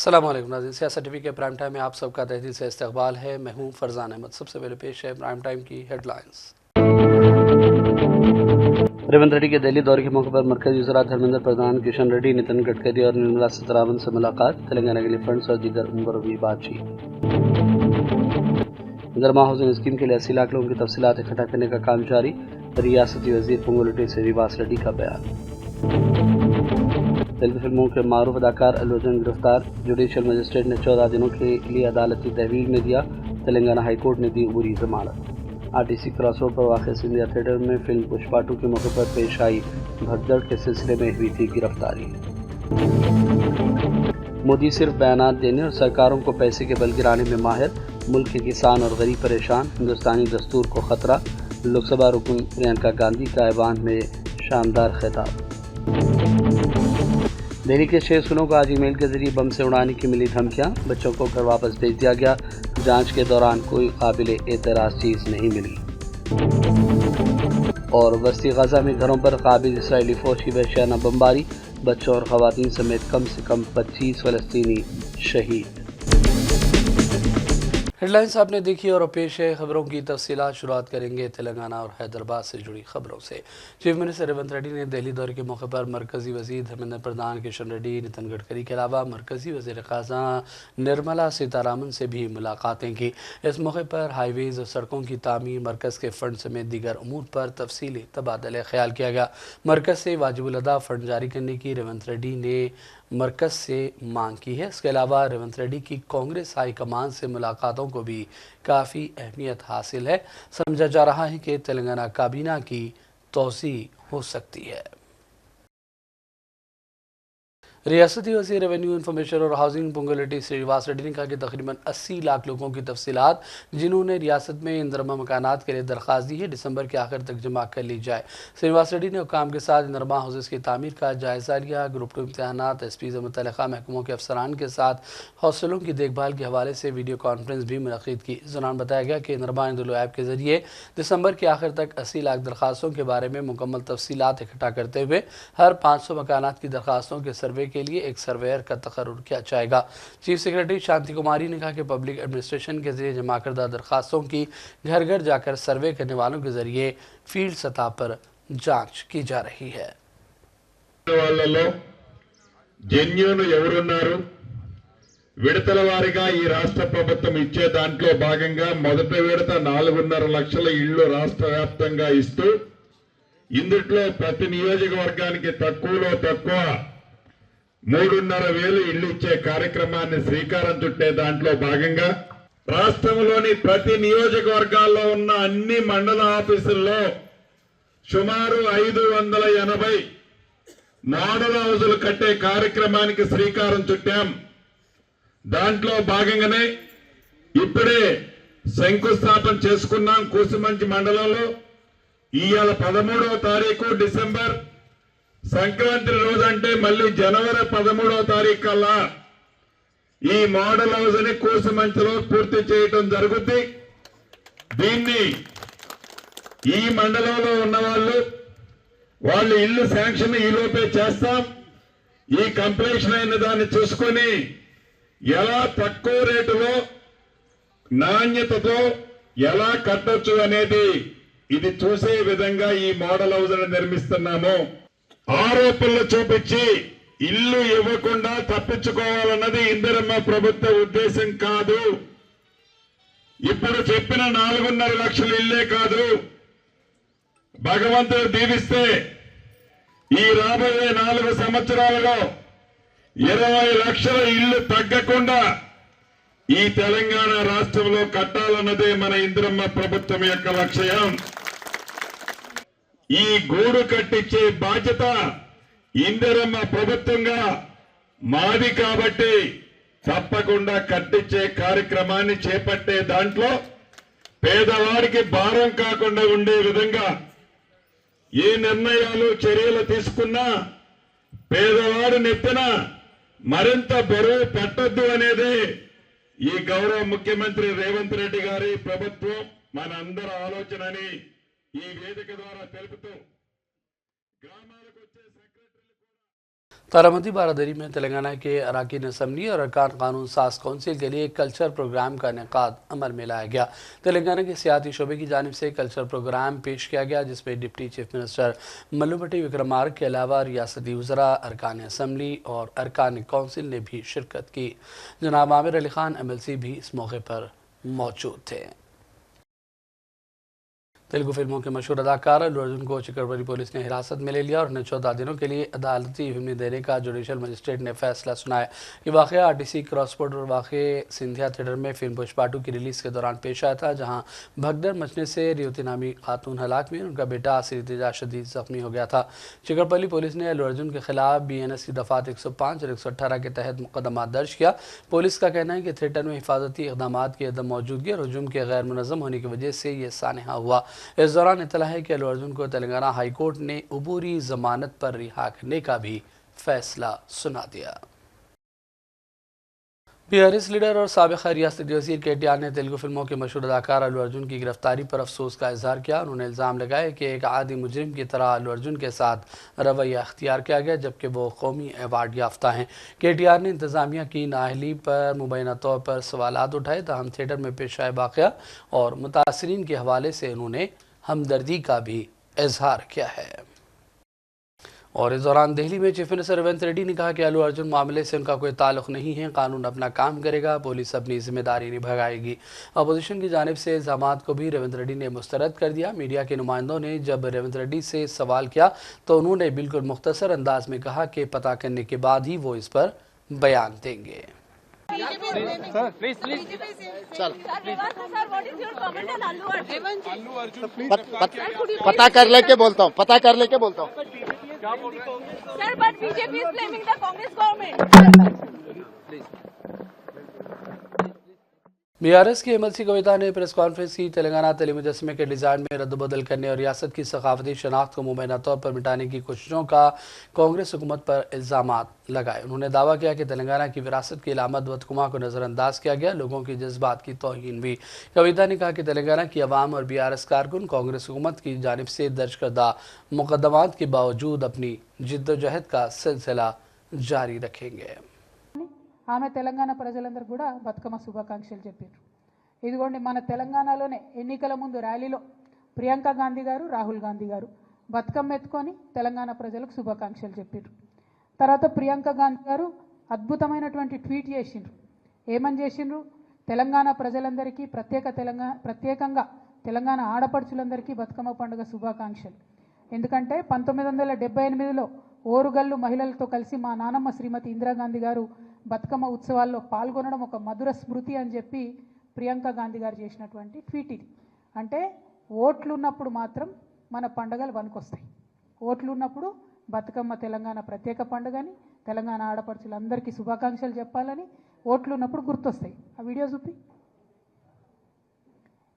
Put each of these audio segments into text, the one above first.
अस्सलाम वालेकुम नाज़रीन, सियासत टीवी के प्राइम टाइम में आप सबका तहे दिल से इस्तकबाल है। मैं हूं फरजान अहमद। सबसे पहले पेश है प्राइम टाइम की हेडलाइंस। रेवंत रेड्डी के दिल्ली दौरे के मौके पर मरकजी वज़ीर धर्मेंद्र प्रधान, किशन रेड्डी, नितिन गडकरी और निर्मला सीतारमण से मुलाकात। तेलंगाना के लिए फंड्स और दीगर उम्र भी बातचीत। गर्मा हाउसिंग स्कीम के लिए 80 लाख लोगों की तफसीलात इकट्ठा करने का काम जारी। रियासती वजीर पोंगुलेटी श्रीनिवास रेड्डी का बयान। तेलुगु फिल्मों के मारूफ अदाकार अल्लू अर्जुन गिरफ्तार। जुडिशियल मजिस्ट्रेट ने 14 दिनों के लिए अदालती तहवील में दिया। तेलंगाना हाईकोर्ट ने दी अबूरी जमानत। आरटीसी क्रॉस रोड पर वाक़ सिंधिया थिएटर में फिल्म पुष्पा 2 के मौके पर पेश आई भगदड़ के सिलसिले में हुई थी गिरफ्तारी। मोदी सिर्फ बयानात देने और सरकारों को पैसे के बल गिराने में माहिर। मुल्क के किसान और गरीब परेशान, हिंदुस्तानी दस्तूर को खतरा। लोकसभा रुकन प्रियंका गांधी का ऐवान में शानदार खिताब। दिल्ली के 6 स्कूलों को आज ईमेल के जरिए बम से उड़ाने की मिली धमकियां। बच्चों को घर वापस भेज दिया गया। जांच के दौरान कोई काबिल एतराज़ चीज़ नहीं मिली। और वस्ती गजा में घरों पर काबिल इसराइली फौज की वहशियाना बमबारी। बच्चों और खवातीन समेत कम से कम 25 फ़लस्तीनी शहीद। हेडलाइंस आपने देखी और पेश है खबरों की तफसीलात। शुरुआत करेंगे तेलंगाना और हैदराबाद से जुड़ी खबरों से। चीफ मिनिस्टर रेवंत रेड्डी ने दिल्ली दौरे के मौके पर मरकजी वजीर धर्मेंद्र प्रधान, किशन रेड्डी, नितिन गडकरी के अलावा मरकजी वजीर ख़ज़ाना निर्मला सीतारमण से भी मुलाकातें की। इस मौके पर हाईवेज़ और सड़कों की तामीर, मरकज़ के फ़ंड समेत दीगर अमूर पर तफसीली तबादला ख्याल किया गया। मरकज़ से वाजिबुल अदा फ़ंड जारी करने की रेवंत रेड्डी ने मरकज़ से मांग की है। इसके अलावा रेवंत रेड्डी की कांग्रेस हाई कमान से मुलाकातों को भी काफ़ी अहमियत हासिल है। समझा जा रहा है कि तेलंगाना काबीना की तोसी हो सकती है। रियासती वज़ीर रेवेन्यू, इंफॉर्मेशन और हाउसिंग पोंगुलेटी श्रीनिवास रेड्डी ने कहा कि तकरीबन 80 लाख लोगों की तफसीलात जिन्होंने रियासत में इंदरमा मकानात के लिए दरख्वास्त दी है, दिसंबर के आखिर तक जमा कर ली जाए। श्रीनिवास रेड्डी ने हुकाम के साथ इंदरमा हाउसेस की तामीर का जायज़ा लिया। ग्रुप 2 इम्तहानात, एसपी से मुतल्लिक़ा महकमों के अफसरान के साथ हौसलों की देखभाल के हवाले से वीडियो कॉन्फ्रेंस भी मुनक़िद की। इस दौरान बताया गया कि इंदरमा इंदुलो ऐप के जरिए दिसंबर के आखिर तक 80 लाख दरख्वास्तों के बारे में मुकम्मल तफसीलात इकट्ठा करते हुए हर 500 मकानात की दरख्वास्तों के सर्वे के लिए एक सर्वेयर का तकर्रुर किया जाएगा। चीफ सेक्रेटरी शांति कुमारी ने कहा कि पब्लिक एडमिनिस्ट्रेशन के जरिए जमा करदा दरख्वास्तों की घर घर जाकर सर्वे करने वालों के जरिए फील्ड सतह पर जांच की जा रही है। విడతల వారీగా ఈ రాష్ట్ర ప్రభుత్వం ఇచ్చే దాంట్లో భాగంగా మొదటి విడత 4.5 లక్షల ఇళ్లు రాష్ట్ర వ్యాప్తంగా ఇస్తూ ఇందుట్లో ప్రతి నియోజకవర్గానికి తక్కువలో తక్కువ 3,500 ఇళ్లు ఇచ్చే కార్యక్రమాన్ని శ్రీకారం చుట్టే దాంట్లో భాగంగా రాష్ట్రంలోని ప్రతి నియోజకవర్గాల్లో ఉన్న అన్ని మండల ఆఫీసుల్లో సుమారు 580 మోడల్ హౌసులు కట్టే కార్యక్రమానికి శ్రీకారం చుట్టాం। దాంట్లో భాగంగానే ఇప్పుడే శంకుస్థాపన చేసుకున్నాం కూసుమంచి మండలంలో। ఇవాళ 13వ తారీఖు డిసెంబర్ సంక్రాంతి రోజు అంటే మళ్ళీ జనవరి 13వ తారీఖు కల్లా ఈ మోడల్ హౌస్ ని కూసుమంచిలో పూర్తి చేయడం జరుగుతుంది। దీన్ని ఈ మండలంలో ఉన్న వాళ్ళు ఇల్లు శాంక్షన్ ఈ లోపే చేస్తాం। ఈ కంప్లీషన్ అయిన దాన్ని చూసుకొని ఎలా తక్కువ రేటులో నాణ్యతతో ఎలా కట్టొచ్చు అనేది ఇది చూసే విధంగా ఈ మోడల్ హౌస్ ని నిర్మిస్తున్నాము। ఆరోపణలు చూపించి ఇల్లు ఇవ్వకుండా తప్పించుకోవాలన్నది ఇందిరమ్మ ప్రభుత్వ ఉద్దేశం కాదు। ఇప్పుడు చెప్పిన 4.5 లక్షల ఇల్లే కాదు, భగవంతుడు దీవిస్తే ఈ రాబోయే 4 సంవత్సరాలలో 20 లక్షల ఇల్లు తగ్గకుండా ఈ తెలంగాణ రాష్ట్రంలో కట్టాలన్నదే మన ఇందిరమ్మ ప్రభుత్వం యొక్క లక్ష్యం। ఈ గూడు కట్టించే బాధ్యత ఇందిరమ్మ ప్రభుత్వంగా మాది కాబట్టి తప్పకుండా కట్టించే కార్యక్రమాన్ని చేపట్టే దాంట్లో పేదవాడికి భారం కాకుండా ఉండే విధంగా ఏ నిర్ణయాలు చర్యలు తీసుకున్నా పేదవాడి నెత్తిన మరింత బరువు పెట్టొద్దు అనేది ఈ గౌరవ ముఖ్యమంత్రి రేవంత్ రెడ్డి గారి ప్రభుత్వం మనందరి ఆలోచనని ఈ వేదిక ద్వారా తెలుపుతూ గ్రామాలకు వచ్చే तारामती बारादरी में तेलंगाना के अरकान असम्बली और अरकान कानून साज काउंसिल के लिए एक कल्चर प्रोग्राम का इनेकाद अमल में लाया गया। तेलंगाना के सियाती शोबे की जानिब से कल्चर प्रोग्राम पेश किया गया, जिसमें डिप्टी चीफ मिनिस्टर मल्लुभट्टी विक्रमार्क के अलावा रियासती वज़रा, अरकान असम्बली और अरकान काउंसिल ने भी शिरकत की। जनाब आमिर अली खान MLC भी इस मौके पर मौजूद थे। तेलुगु फिल्मों के मशहूर अदाकार अल्लू अर्जुन को चिकरपली पुलिस ने हिरासत में ले लिया और उन्हें 14 दिनों के लिए अदालती हिम्मत देने का जुडिशल मजिस्ट्रेट ने फैसला सुनाया। ये वाक़या RTC क्रॉस बॉर्डर वाक़े सिंधिया थिएटर में फिल्म पुष्पा 2 की रिलीज़ के दौरान पेश आया था, जहां भगदड़ मचने से रियोती नामी खातून हलाक में उनका बेटा आसिर इर्तिजा शदीद जख्मी हो गया था। चिकरपली पुलिस ने अल्लू अर्जुन के खिलाफ BNS की दफ़ात 105 और 118 के तहत मुकदमा दर्ज किया। पुलिस का कहना है कि थिएटर में हिफाजती इक़दाम की अदम मौजूदगी और हजूम के गैर मुनज़्ज़म होने की वजह से ये सानहा हुआ। इस दौरान इत्तला है कि अल्लू अर्जुन को तेलंगाना हाई कोर्ट ने अबूरी जमानत पर रिहा करने का भी फैसला सुना दिया। BRS लीडर और साबिक़ रियासती वज़ीर KTR ने तेलुगु फिल्मों के मशहूर अदाकार अल्लू अर्जुन की गिरफ्तारी पर अफसोस का इजहार किया। उन्होंने इल्ज़ाम लगाया कि एक आदी मुजरिम की तरह अल्लू अर्जुन के साथ रवैया अख्तियार किया गया, जबकि वो कौमी अवार्ड याफ्ता हैं। KTR ने इंतज़ामिया की नाअहली पर मुबैना तौर पर सवालात उठाए, ताहम थिएटर में पेश आए वाक़या और मुतासरीन के हवाले से उन्होंने हमदर्दी का भी इजहार किया है। और इस दौरान दिल्ली में चीफ मिनिस्टर रेवंत रेड्डी ने कहा कि अल्लू अर्जुन मामले से उनका कोई ताल्लुक नहीं है, कानून अपना काम करेगा, पुलिस अपनी जिम्मेदारी निभाएगी। अपोजिशन की जानिब से इल्ज़ामात को भी रेवंत रेड्डी ने मुस्तरद कर दिया। मीडिया के नुमाइंदों ने जब रेवंत रेड्डी से सवाल किया तो उन्होंने बिल्कुल मुख्तसर अंदाज में कहा कि पता करने के बाद ही वो इस पर बयान देंगे। पता कर लेके बोलता हूँ, पता कर लेके बोलता हूँ। Sir, but BJP is blaming the Congress government. BRS की MLC कविता ने प्रेस कॉन्फ्रेंस की। तेलंगाना तेली मुजस्मे के डिज़ाइन में रद्दबदल करने और रियासत की सकाफती शनाख्त को मुबैना तौर पर मिटाने की कोशिशों का कांग्रेस हुकूमत पर इल्ज़ामात लगाए। उन्होंने दावा किया कि तेलंगाना की विरासत की इलामत बदकुमा को नज़रअंदाज किया गया, लोगों की जज्बात की तौहीन भी। कविता ने कहा कि तेलंगाना की अवाम और BRS कारकुन कांग्रेस हुकूमत की जानिब से दर्ज करदा मुकदमात के बावजूद अपनी जिद्दोजहद का सिलसिला जारी रखेंगे। ఆమె తెలంగాణ ప్రజలందరూ కూడా బతుకమ్మ శుభాకాంక్షలు చెప్పారు। ఇదిగోండి మన తెలంగాణలోనే ఎన్నికల ముందు ర్యాలీలో ప్రియాంక గాంధీ గారు, రాహుల్ గాంధీ గారు బతుకమ్మ ఎత్తుకొని తెలంగాణ ప్రజలకు శుభాకాంక్షలు చెప్పారు। తర్వాత ప్రియాంక గాంధీ గారు అద్భుతమైనటువంటి ట్వీట్ చేసిండ్రు। ఏమని చేసిండ్రు? తెలంగాణ ప్రజలందరికీ ప్రత్యేకంగా తెలంగాణ ఆడపడుచులందరికీ బతుకమ్మ పండుగ శుభాకాంక్షలు। ఎందుకంటే 1978లో ఓరుగల్లు మహిళలతో కలిసి మా నానమ్మ శ్రీమతి ఇందిరాగాంధీ గారు బతుకమ్మ ఉత్సవాల్లో పాల్గొనడం ఒక మధుర స్మృతి అని చెప్పి ప్రియాంక గాంధీ గారు చేసినటువంటి ట్వీట్ ఇది। అంటే ఓట్లు ఉన్నప్పుడు మాత్రం మన పండుగలు వనుకొస్తాయి, ఓట్లు ఉన్నప్పుడు బతుకమ్మ తెలంగాణ ప్రత్యేక పండుగని, తెలంగాణ ఆడపడుచులందరికీ శుభాకాంక్షలు చెప్పాలని ఓట్లు ఉన్నప్పుడు గుర్తొస్తాయి। ఆ వీడియో చూపి,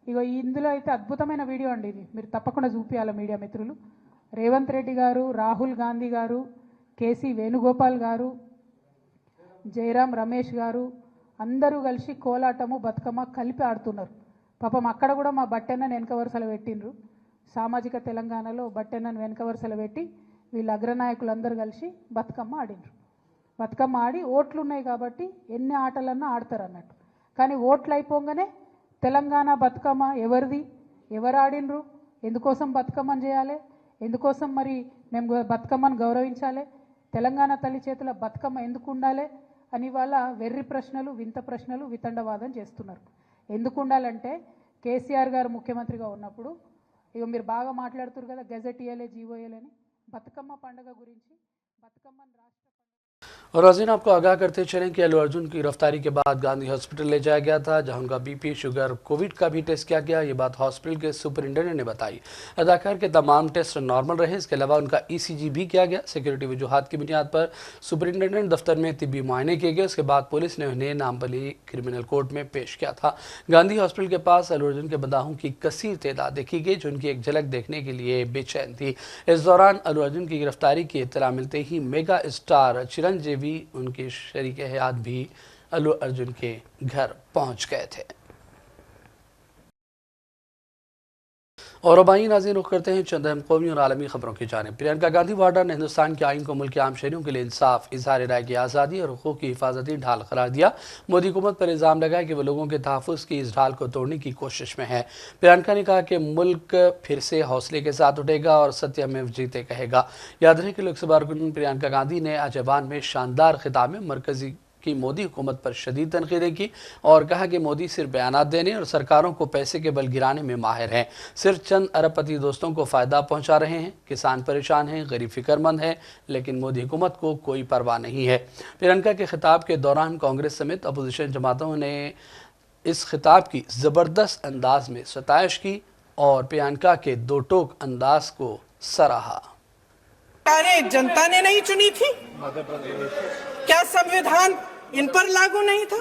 ఇగో ఇందులో అయితే అద్భుతమైన వీడియో అండి, ఇది మీరు తప్పకుండా చూపించాలి మీడియా మిత్రులు। రేవంత్ రెడ్డి గారు, రాహుల్ గాంధీ గారు, కేసీ వేణుగోపాల్ గారు, జయరాం రమేష్ గారు అందరూ కలిసి కోలాటము బతుకమ్మ కలిపి ఆడుతున్నారు। పాపం అక్కడ కూడా మా బట్టెన్నను వెనక వరుసలో పెట్టిండ్రు, సామాజిక తెలంగాణలో బట్టెన్నను వెనక వరుసలో పెట్టి వీళ్ళ అగ్రనాయకులందరూ కలిసి బతుకమ్మ ఆడిండ్రు। బతుకమ్మ ఆడి ఓట్లు ఉన్నాయి కాబట్టి ఎన్ని ఆటలన్నా ఆడతారు అన్నట్టు। కానీ ఓట్లు అయిపోగానే తెలంగాణ బతుకమ్మ ఎవరిది, ఎవరు ఆడిండ్రు, ఎందుకోసం బతుకమ్మని చేయాలి, ఎందుకోసం మరి మేము బతుకమ్మను గౌరవించాలి, తెలంగాణ తల్లి చేతుల బతుకమ్మ ఎందుకు ఉండాలి అని వాళ్ళ వెర్రి ప్రశ్నలు, వింత ప్రశ్నలు, వితండవాదం చేస్తున్నారు। ఎందుకు ఉండాలంటే కేసీఆర్ గారు ముఖ్యమంత్రిగా ఉన్నప్పుడు ఇక మీరు బాగా మాట్లాడుతున్నారు కదా, గెజెట్ ఇయ్యలే, జీవో ఇయ్యలేని బతుకమ్మ పండుగ గురించి, బతుకమ్మను రాష్ట్ర और नाज़रीन, आपको आगाह करते चलें कि अल्लू अर्जुन की गिरफ्तारी के बाद गांधी हॉस्पिटल ले जाया गया था, जहां उनका BP, शुगर, कोविड का भी टेस्ट किया गया। ये बात हॉस्पिटल के सुपरिटेंडेंट ने बताई। अदाकार के तमाम टेस्ट नॉर्मल रहे। इसके अलावा उनका ECG भी किया गया। सिक्योरिटी वजूहात की बुनियाद पर सुपरिटेंडेंट दफ्तर में तिब्बी मुआयने किए गए। उसके बाद पुलिस ने उन्हें नामबली क्रिमिनल कोर्ट में पेश किया था। गांधी हॉस्पिटल के पास अल्लू अर्जुन के बदाहों की कसीर तादाद देखी गई, जो उनकी एक झलक देखने के लिए बेचैन थी। इस दौरान अल्लू अर्जुन की गिरफ्तारी की इत्तला मिलते ही मेगा स्टार चिरंजीवी, उनके शरीके हयात भी अल्लू अर्जुन के घर पहुंच गए थे। और आबाई नाज़रीन रुख करते हैं चंद अहम कौमी और आलमी खबरों की जानिब। प्रियंका गांधी वाड्रा ने हिंदुस्तान के आइन को मुल्क के आम शहरियों के लिए इंसाफ, इजहार राय की आज़ादी और हुकूक की हिफाजती ढाल करार दिया। मोदी हुकूमत पर इल्ज़ाम लगाया कि वह लोगों के तहफ़्फ़ुज़ की इस ढाल को तोड़ने की कोशिश में है। प्रियंका ने कहा कि मुल्क फिर से हौसले के साथ उठेगा और सत्य में जीते कहेगा। याद रहे कि लोकसभा रुकन प्रियंका गांधी ने आज ऐवान में शानदार खिताब में मरकजी की मोदी हुकूमत पर शदीद तनकीदें की और कहा कि मोदी सिर्फ बयानात देने और सरकारों को पैसे के बल गिराने में माहिर हैं, सिर्फ चंद अरबपति दोस्तों को फ़ायदा पहुंचा रहे हैं। किसान परेशान हैं, गरीब फिक्रमंद हैं, लेकिन मोदी हुकूमत को कोई परवाह नहीं है। प्रियंका के खिताब के दौरान कांग्रेस समेत अपोजिशन जमातों ने इस खिताब की ज़बरदस्त अंदाज में सताइश की और प्रियंका के दो टोक अंदाज को सराहा। अरे जनता ने नहीं चुनी थी क्या? संविधान इन पर लागू नहीं था?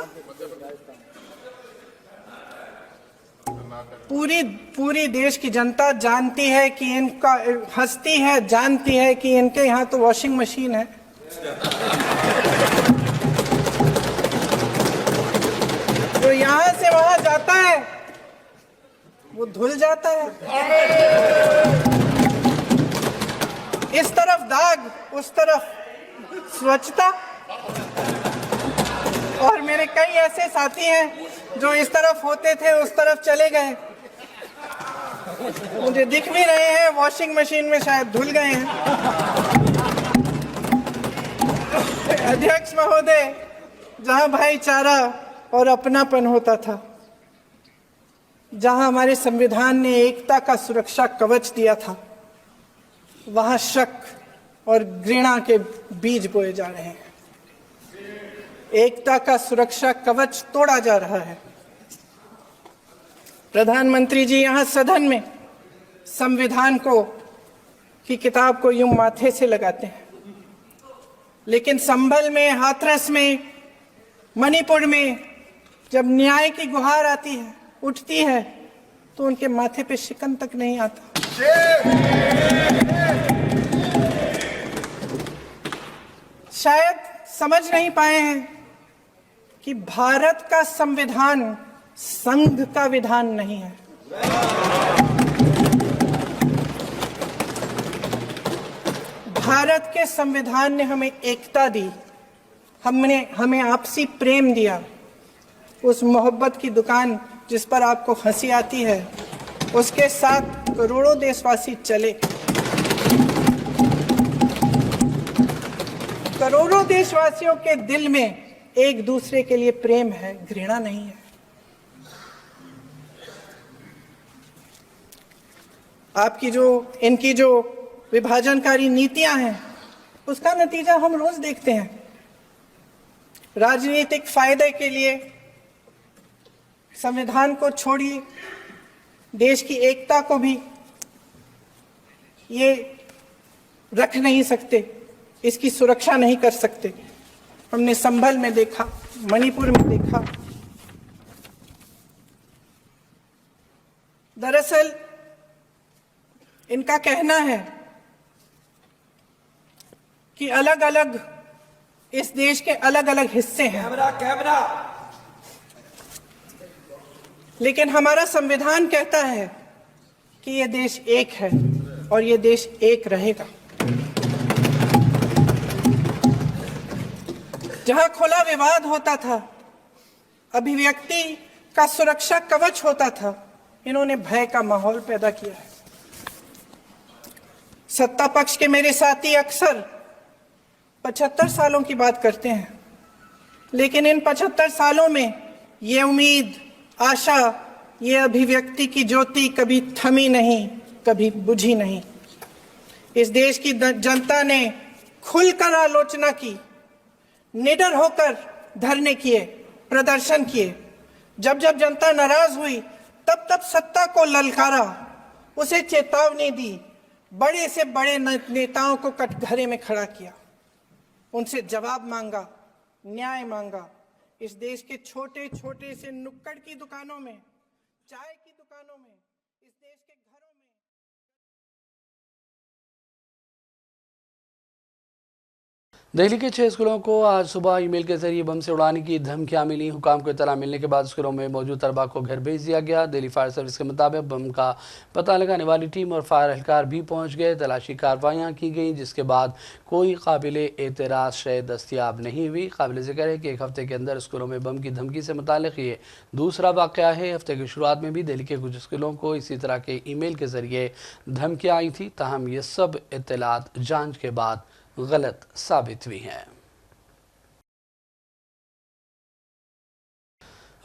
पूरी देश की जनता जानती है कि इनका हस्ती है, जानती है कि इनके यहाँ तो वॉशिंग मशीन है। जो यहाँ से वहां जाता है वो धुल जाता है। इस तरफ दाग, उस तरफ स्वच्छता। और मेरे कई ऐसे साथी हैं जो इस तरफ होते थे उस तरफ चले गए, मुझे दिख भी रहे हैं, वॉशिंग मशीन में शायद धुल गए हैं। अध्यक्ष महोदय, जहां भाईचारा और अपनापन होता था, जहां हमारे संविधान ने एकता का सुरक्षा कवच दिया था, वहां शक और घृणा के बीज बोए जा रहे हैं। एकता का सुरक्षा कवच तोड़ा जा रहा है। प्रधानमंत्री जी यहां सदन में संविधान की किताब को यूं माथे से लगाते हैं, लेकिन संभल में, हाथरस में, मणिपुर में जब न्याय की गुहार आती है, उठती है, तो उनके माथे पे शिकन तक नहीं आता। शायद समझ नहीं पाए हैं कि भारत का संविधान संघ का विधान नहीं है। भारत के संविधान ने हमें एकता दी, हमें आपसी प्रेम दिया। उस मोहब्बत की दुकान जिस पर आपको हंसी आती है, उसके साथ करोड़ों देशवासी चले। करोड़ों देशवासियों के दिल में एक दूसरे के लिए प्रेम है, घृणा नहीं है। इनकी जो विभाजनकारी नीतियां हैं, उसका नतीजा हम रोज देखते हैं। राजनीतिक फायदे के लिए संविधान को छोड़िए, देश की एकता को भी ये रख नहीं सकते, इसकी सुरक्षा नहीं कर सकते। हमने संभल में देखा, मणिपुर में देखा। दरअसल इनका कहना है कि अलग अलग इस देश के अलग अलग हिस्से हैं, लेकिन हमारा संविधान कहता है कि यह देश एक है और यह देश एक रहेगा। जहां खुला विवाद होता था, अभिव्यक्ति का सुरक्षा कवच होता था, इन्होंने भय का माहौल पैदा किया है। सत्ता पक्ष के मेरे साथी अक्सर 75 सालों की बात करते हैं, लेकिन इन 75 सालों में ये उम्मीद, आशा, ये अभिव्यक्ति की ज्योति कभी थमी नहीं, कभी बुझी नहीं। इस देश की जनता ने खुलकर आलोचना की, निडर होकर धरने किए, प्रदर्शन किए। जब जब जनता नाराज हुई, तब तब सत्ता को ललकारा, उसे चेतावनी दी, बड़े से बड़े नेताओं को कटघरे में खड़ा किया, उनसे जवाब मांगा, न्याय मांगा। इस देश के छोटे छोटे से नुक्कड़ की दुकानों में, चाय की दुकानों में, इस देश के घरों में। दिल्ली के 6 स्कूलों को आज सुबह ईमेल के जरिए बम से उड़ाने की धमकियां मिली। हुकाम को इत्तला मिलने के बाद स्कूलों में मौजूद तलबा को घर भेज दिया गया। दिल्ली फायर सर्विस के मुताबिक बम का पता लगाने वाली टीम और फायर एहलकार भी पहुंच गए। तलाशी कार्रवाइयां की गई, जिसके बाद कोई काबिले एतराज़ शय दस्तियाब नहीं हुई। काबिल ज़िक्र है कि एक हफ्ते के अंदर स्कूलों में बम की धमकी से मुताल्लिक़ ये दूसरा वाक़या है। हफ्ते की शुरुआत में भी दिल्ली के कुछ स्कूलों को इसी तरह के ईमेल के जरिए धमकियाँ आई थी, ताहम ये सब इत्तलात जाँच के बाद गलत साबित हुई हैं।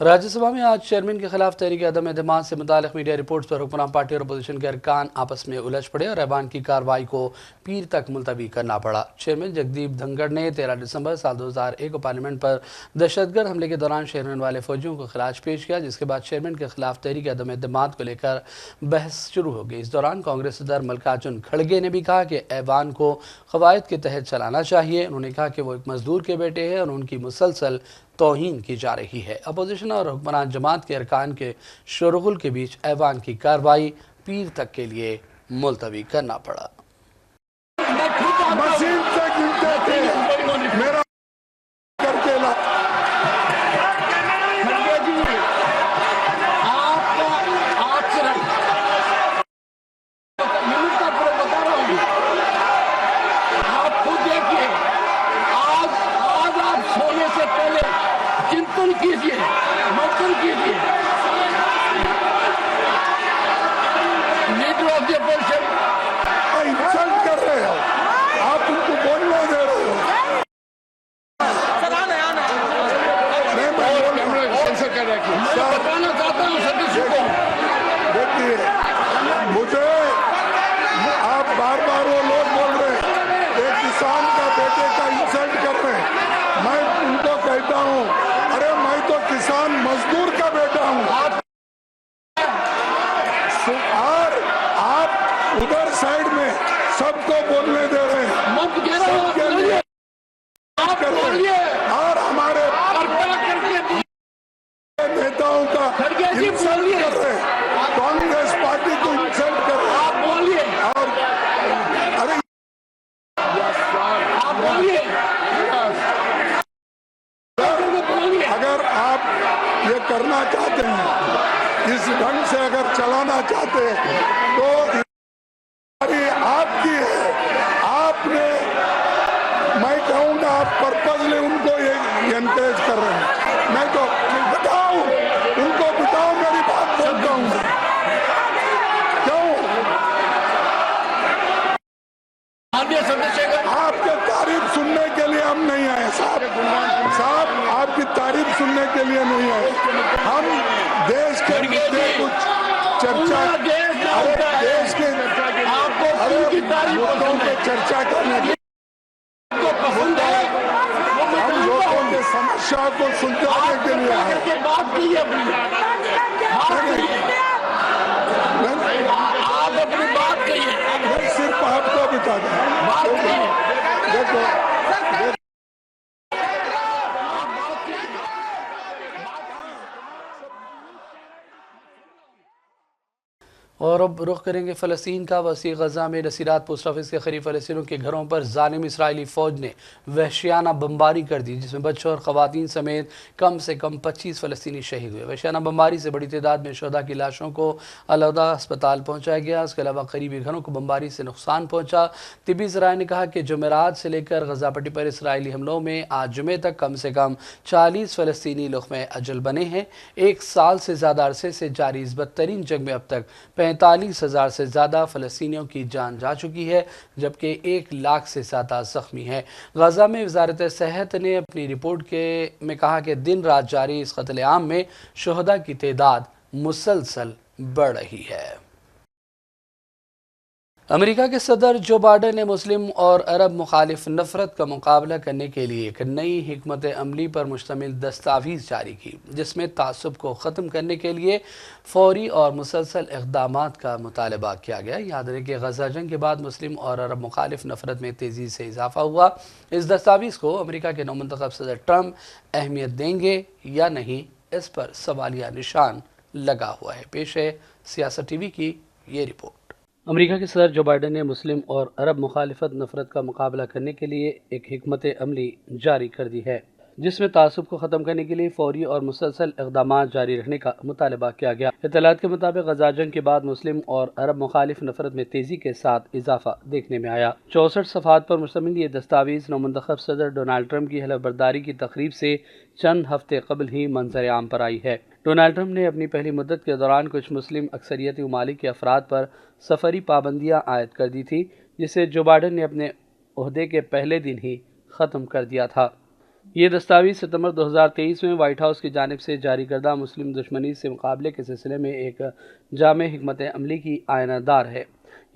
राज्यसभा में आज चेयरमैन के खिलाफ तहरीक अदम एतमाद से मुताल्लिक़ मीडिया रिपोर्ट्स पर हुक्मरान पार्टी और अपोजिशन के अरकान आपस में उलझ पड़े और ऐवान की कार्रवाई को पीर तक मुलतवी करना पड़ा। चेयरमैन जगदीप धनखड़ ने 13 दिसंबर साल 2001 को पार्लियामेंट पर दहशतगर्द हमले के दौरान शहर रहने वाले फौजियों को खिराज पेश किया, जिसके बाद चेयरमैन के खिलाफ तहरीक अदम एतमाद को लेकर बहस शुरू हो गई। इस दौरान कांग्रेस सदर मल्लिकार्जुन खड़गे ने भी कहा कि ऐवान को कवायद के तहत चलाना चाहिए। उन्होंने कहा कि वो एक मजदूर के बेटे हैं और उनकी मुसलसल तौहीन की जा रही है। अपोजिशन और हुक्मरान जमात के अरकान के शोरगुल के बीच ऐवान की कार्रवाई पीर तक के लिए मुलतवी करना पड़ा। मशीन से गिनते थे, मेरा करके ला। आप खुद देखिए, आज आप सोने से पहले चिंतन कीजिए, मंथन कीजिए। Leader of the opposition insult कर रहे हो, आप उनको बोलने दे रहे हो। मैं बताना चाहता हूँ सदस्यों को, देखिए मुझे आप बार बार वो लोग बोल रहे हैं एक किसान का बेटे का इंसल्ट कर रहे हैं। मैं उनको कहता हूँ, अरे मैं तो किसान मजदूर का बेटा हूँ। और आप उधर साइड में सबको बोलने दे रहे हैं, मत कह रहे हो, सबके लिए आप बोलिए। और हमारे नेताओं का इंसल्ट कर रहे हैं, कांग्रेस पार्टी को इंसल्ट कर रहे हैं। आप बोलिए, और अरे आप बोलिए, अगर आप ये करना चाहते हैं, इस ढंग से अगर चलाना चाहते हैं, तो आपकी है। आपने, मैं कहूँगा आप पर्पजली उनको ये एनकरेज कर रहे हैं। मैं तो बताओ उनको, बताओ मेरी बात बोलता हूँ क्यों? माननीय सदस्य, आपके तारीफ सुनने के लिए हम नहीं आए साहब, आपकी तारीफ सुनने के लिए नहीं आए। हम देश के मुद्दे कुछ चर्चा, देश के मुद्दों पे चर्चा करने के, हम लोगों के समस्या को सुलझाने के लिए आए। बात कीजिए अपनी, आप अपनी बात कहिए, मैं सिर्फ आपको बता दूं, देखो और अब रुख करेंगे फ़लस्तीन का। वसी गज़ा में नसीरात पोस्ट ऑफिस के करीब फ़लस्तीनियों के घरों पर जालिम इसराइली फ़ौज ने वहशियाना बमबारी कर दी, जिसमें बच्चों और ख़वातीन समेत कम से कम 25 फ़लस्तीनी शहीद हुए। वहशियाना बमबारी से बड़ी तादाद में शोधा की लाशों को अलहदा अस्पताल पहुँचाया गया। इसके अलावा करीबी घरों को बमबारी से नुकसान पहुँचा। तिबी ज़राए ने कहा कि जुमेरात से लेकर गज़ा पट्टी पर इसराइली हमलों में आज जुमे तक कम से कम 40 फ़लस्तीनी लुक़्मे अजल बने हैं। 1 साल से ज़्यादा अरसे से जारी इस बदतरीन जंग में अब तक 45,000 से ज़्यादा फ़लस्तीनियों की जान जा चुकी है, जबकि 1 लाख से ज़्यादा ज़ख्मी हैं। गज़ा में वज़ारत सेहत ने अपनी रिपोर्ट में कहा कि दिन रात जारी इस क़त्ल-ए-आम में शुहदा की तादाद मुसलसल बढ़ रही है। अमेरिका के सदर जो बाइडेन ने मुस्लिम और अरब मुखालिफ नफरत का मुकाबला करने के लिए एक नई हिकमत अमली पर मुश्तमिल दस्तावेज़ जारी की, जिसमें तासुब को ख़त्म करने के लिए फौरी और मुसलसल इक़दामात का मुतालबा किया गया। याद रहे कि गज़ा जंग के बाद मुस्लिम और अरब मुखालिफ नफरत में तेज़ी से इजाफा हुआ। इस दस्तावेज़ को अमेरिका के नौमंतखब सदर ट्रंप अहमियत देंगे या नहीं, इस पर सवालिया निशान लगा हुआ है। पेश है सियासत TV की ये रिपोर्ट। अमेरिका के सदर जो बाइडेन ने मुस्लिम और अरब मुखालिफत नफरत का मुकाबला करने के लिए एक हिकमत अमली जारी कर दी है, जिसमें तासुब को ख़त्म करने के लिए फौरी और मुसलसल इक़दाम जारी रखने का मुतालबा किया गया। इत्तलात के मुताबिक गजा जंग के बाद मुस्लिम और अरब मुखालिफ नफरत में तेज़ी के साथ इजाफा देखने में आया। 64 सफ़हात पर मुश्तमिल ये दस्तावेज़ नौमंतखब सदर डोनाल्ड ट्रंप की हलफबरदारी की तकरीब से चंद हफ्ते कबल ही मंजर आम पर आई है। डोनाल्ड ट्रंप ने अपनी पहली मुद्दत के दौरान कुछ मुस्लिम अक्सरियती ममालिक के अफराद पर सफरी पाबंदियाँ आयद कर दी थी, जिसे जो बाइडेन ने अपने ओहदे के पहले दिन ही ख़त्म कर दिया था। ये दस्तावेज़ सितंबर 2023 में व्हाइट हाउस की जानिब से जारी करदा मुस्लिम दुश्मनी से मुकाबले के सिलसिले में एक जामे हिकमत अमली की आयनादार है।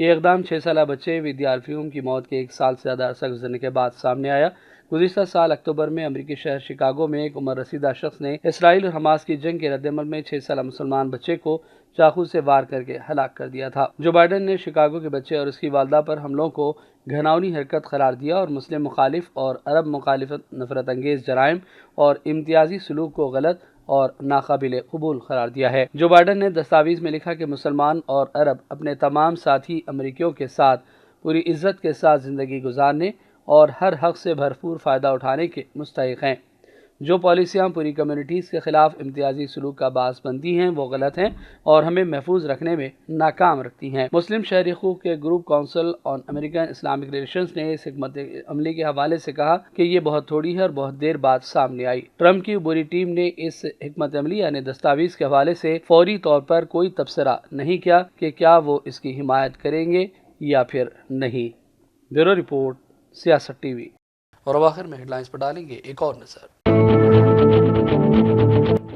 ये इक़दाम 6 साला बच्चे विद्यार्थियों की मौत के 1 साल से ज़्यादा अरसा गुजरने के बाद सामने आया। गुज़िश्ता साल अक्टूबर में अमरीकी शहर शिकागो में एक उम्र रसीदा शख्स ने इसराइल और हमास की जंग के रद्दमल में 6 साला मुसलमान बच्चे को चाकू से वार करके हलाक कर दिया था। जो बाइडेन ने शिकागो के बच्चे और उसकी वालदा पर हमलों को घिनौनी हरकत करार दिया और मुस्लिम मुखालिफ और अरब मुखालिफत नफरत अंगेज़ जराइम और इम्तियाजी सलूक को गलत और नाकाबिल कबूल करार दिया है। जो बाइडेन ने दस्तावेज़ में लिखा कि मुसलमान और अरब अपने तमाम साथी अमरीकियों के साथ पूरी इज्जत के साथ ज़िंदगी गुजारने और हर हक़ से भरपूर फ़ायदा उठाने के मुस्तहिक़ हैं। जो पॉलिसियाँ पूरी कम्युनिटीज़ के ख़िलाफ़ इम्तियाजी सलूक का बास बनती हैं वो गलत हैं और हमें महफूज रखने में नाकाम रखती हैं। मुस्लिम शहरी हुकूक़ के group council on American Islamic relations ने इस हिकमत अमली के हवाले से कहा कि ये बहुत थोड़ी है और बहुत देर बाद सामने आई। ट्रंप की बुरी टीम ने इस हिकमत अमली यानी दस्तावेज़ के हवाले से फौरी तौर पर कोई तबसरा नहीं किया कि क्या वो इसकी हिमायत करेंगे या फिर नहीं। ब्यूरो रिपोर्ट, सियासत टीवी। और अब आखिर में हेडलाइंस पर डालेंगे एक और नज़र।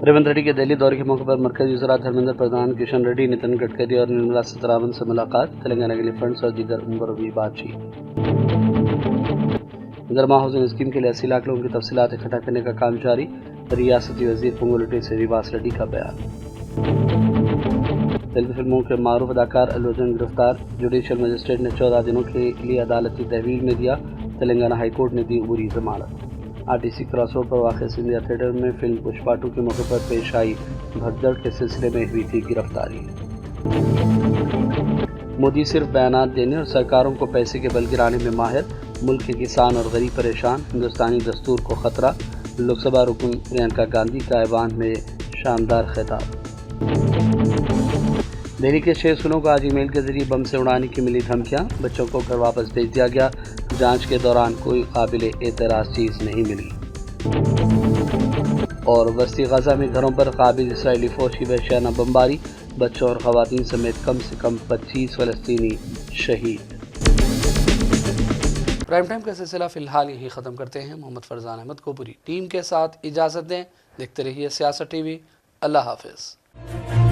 रेवंत रेड्डी के दिल्ली दौरे के मौके पर मरकजी वज़ीर धर्मेंद्र प्रधान, किशन रेड्डी, नितिन गडकरी और निर्मला सीतारमण से मुलाकात, तेलंगाना के लिए फंड्स और दीगर उम्र भी बातचीत। गर्मा हाउसिंग स्कीम के लिए 80 लाख लोगों की तफसीलात इकट्ठा करने का काम जारी, रियासती वजीर पोंगुलेटी श्रीनिवास रेड्डी का बयान। तेलुगु फिल्मों के मारूफ अदाकार अल्लू अर्जुन गिरफ्तार, जुडिशल मजिस्ट्रेट ने 14 दिनों के लिए अदालती तहवील में दिया, तेलंगाना हाईकोर्ट ने दी उबरी जमानत। आरटीसी क्रॉस रोड पर वाक़ सिंधिया थिएटर में फिल्म पुष्पा 2 के मौके पर पेश आई भगदड़ के सिलसिले में हुई थी गिरफ्तारी। मोदी सिर्फ बयानात देने और सरकारों को पैसे के बल गिराने में माहिर, मुल्क के किसान और गरीब परेशान, हिंदुस्तानी दस्तूर को खतरा, लोकसभा रुकन प्रियंका गांधी का ऐवान में शानदार खिताब। दिल्ली के 6 स्कूलों को आज ईमेल के जरिए बम से उड़ाने की मिली धमकियां, बच्चों को घर वापस भेज दिया गया, जांच के दौरान कोई काबिल एतराज़ चीज़ नहीं मिली। और वस्ती गजा में घरों पर काबिल इसराइली फौज की वहशियाना बमबारी, बच्चों और खवातीन समेत कम से कम 25 फ़लस्तीनी शहीद। प्राइम टाइम का सिलसिला फ़िलहाल यही ख़त्म करते हैं। मोहम्मद फरजान अहमद को पूरी टीम के साथ इजाज़त दें। देखते रहिए सियासत टीवी। अल्लाह हाफ़िज़।